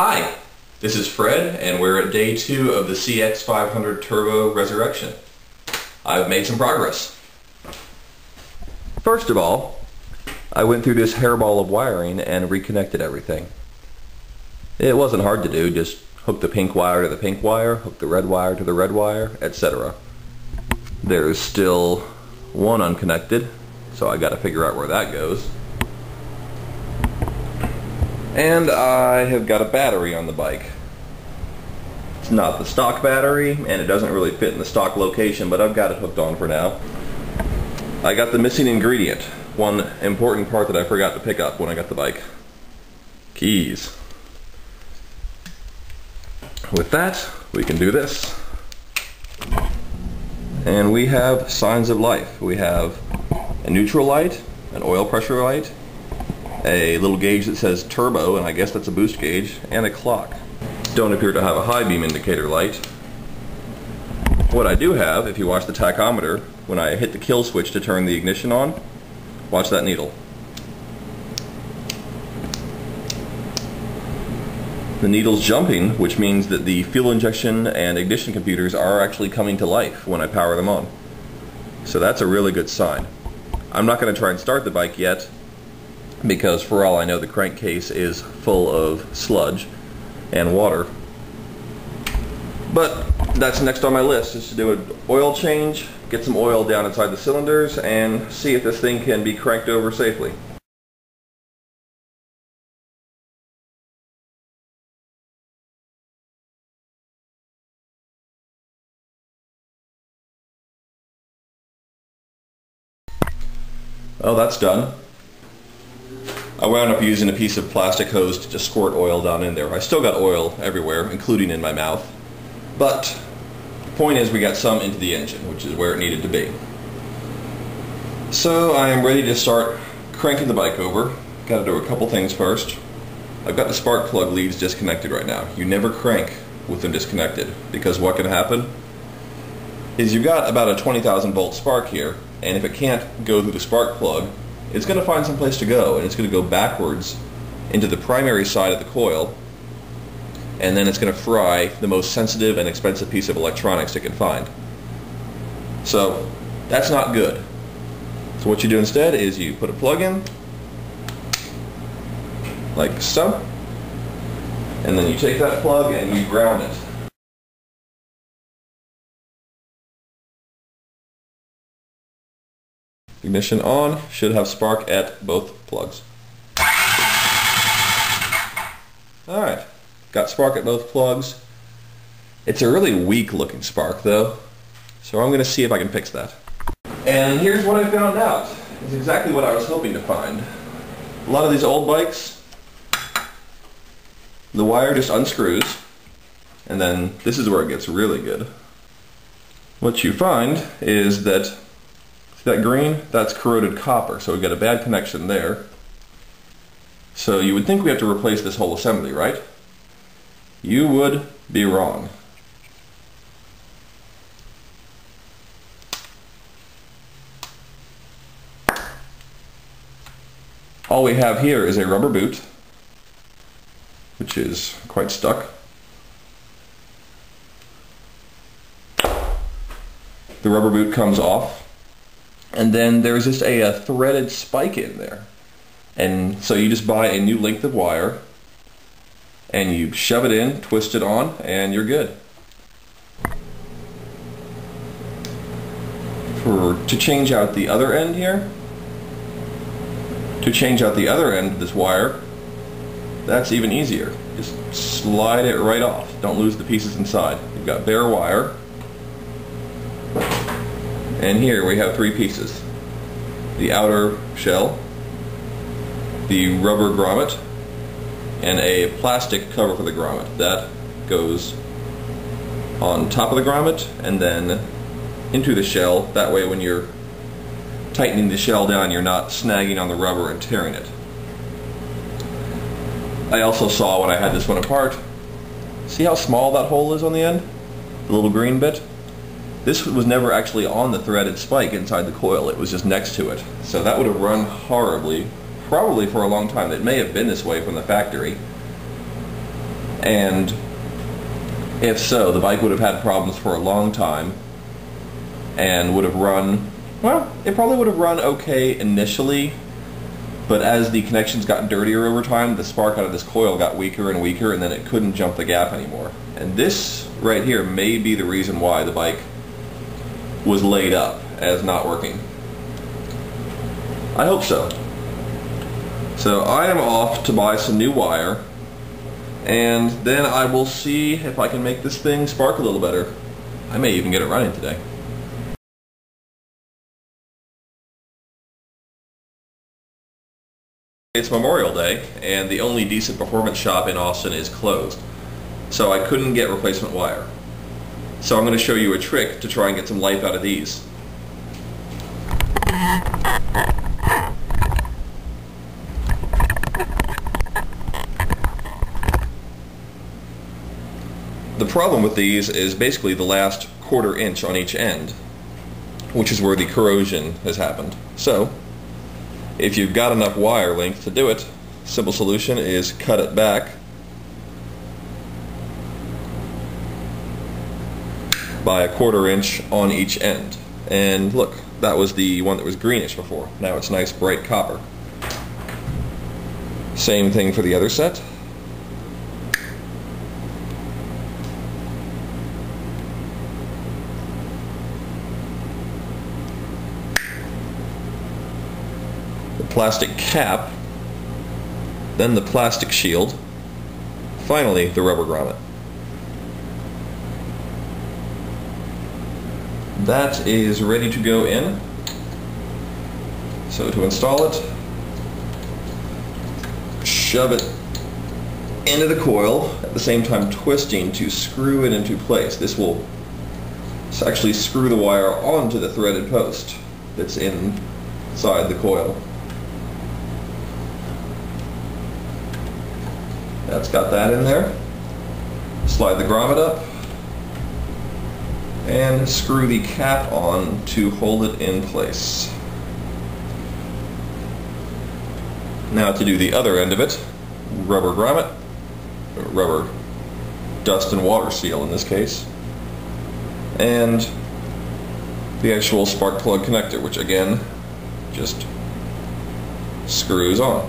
Hi, this is Fred, and we're at day 2 of the CX500 Turbo Resurrection. I've made some progress. First of all, I went through this hairball of wiring and reconnected everything. It wasn't hard to do, just hook the pink wire to the pink wire, hook the red wire to the red wire, etc. There's still one unconnected, so I gotta figure out where that goes. And I have got a battery on the bike. It's not the stock battery, and it doesn't really fit in the stock location, but I've got it hooked on for now. I got the missing ingredient, one important part that I forgot to pick up when I got the bike. Keys. With that, we can do this. And we have signs of life. We have a neutral light, an oil pressure light, a little gauge that says turbo, and I guess that's a boost gauge, and a clock. Don't appear to have a high beam indicator light. What I do have, if you watch the tachometer, when I hit the kill switch to turn the ignition on, watch that needle. The needle's jumping, which means that the fuel injection and ignition computers are actually coming to life when I power them on. So that's a really good sign. I'm not going to try and start the bike yet, because for all I know the crankcase is full of sludge and water. But that's next on my list, is to do an oil change, get some oil down inside the cylinders, and see if this thing can be cranked over safely. Oh, that's done. I wound up using a piece of plastic hose to just squirt oil down in there. I still got oil everywhere, including in my mouth. But the point is we got some into the engine, which is where it needed to be. So I am ready to start cranking the bike over. Got to do a couple things first. I've got the spark plug leads disconnected right now. You never crank with them disconnected, because what can happen is you've got about a 20,000 volt spark here, and if it can't go through the spark plug, it's going to find some place to go, and it's going to go backwards into the primary side of the coil, and then it's going to fry the most sensitive and expensive piece of electronics it can find. So that's not good. So what you do instead is you put a plug in, like so, and then you take that plug and you ground it. Ignition on, should have spark at both plugs. Alright, got spark at both plugs. It's a really weak looking spark though, so I'm going to see if I can fix that. And here's what I found out. It's exactly what I was hoping to find. A lot of these old bikes, the wire just unscrews, and then this is where it gets really good. What you find is that that green, that's corroded copper, so we got a bad connection there. So you would think we have to replace this whole assembly, right? You would be wrong. All we have here is a rubber boot, which is quite stuck. The rubber boot comes off. And then there's just a threaded spike in there. And so you just buy a new length of wire, and you shove it in, twist it on, and you're good. To change out the other end here, to change out the other end of this wire, that's even easier. Just slide it right off. Don't lose the pieces inside. You've got bare wire. And here we have 3 pieces. The outer shell, the rubber grommet, and a plastic cover for the grommet. That goes on top of the grommet and then into the shell. That way when you're tightening the shell down, you're not snagging on the rubber and tearing it. I also saw when I had this one apart, see how small that hole is on the end? The little green bit? This was never actually on the threaded spike inside the coil, it was just next to it. So that would have run horribly, probably for a long time. It may have been this way from the factory. And if so, the bike would have had problems for a long time and would have run, well, it probably would have run okay initially, but as the connections got dirtier over time, the spark out of this coil got weaker and weaker, and then it couldn't jump the gap anymore. And this right here may be the reason why the bike was laid up as not working. I hope so. So I am off to buy some new wire, and then I will see if I can make this thing spark a little better. I may even get it running today. It's Memorial Day, and the only decent performance shop in Austin is closed, so I couldn't get replacement wire. So I'm going to show you a trick to try and get some life out of these. The problem with these is basically the last quarter inch on each end, which is where the corrosion has happened. So if you've got enough wire length to do it, simple solution is cut it back by a quarter inch on each end. And look, that was the one that was greenish before. Now it's nice bright copper. Same thing for the other set. The plastic cap, then the plastic shield, finally the rubber grommet. That is ready to go in. So to install it, shove it into the coil, at the same time twisting to screw it into place. This will actually screw the wire onto the threaded post that's inside the coil. That's got that in there. Slide the grommet up and screw the cap on to hold it in place. Now to do the other end of it, rubber grommet, rubber dust and water seal in this case, and the actual spark plug connector, which again just screws on.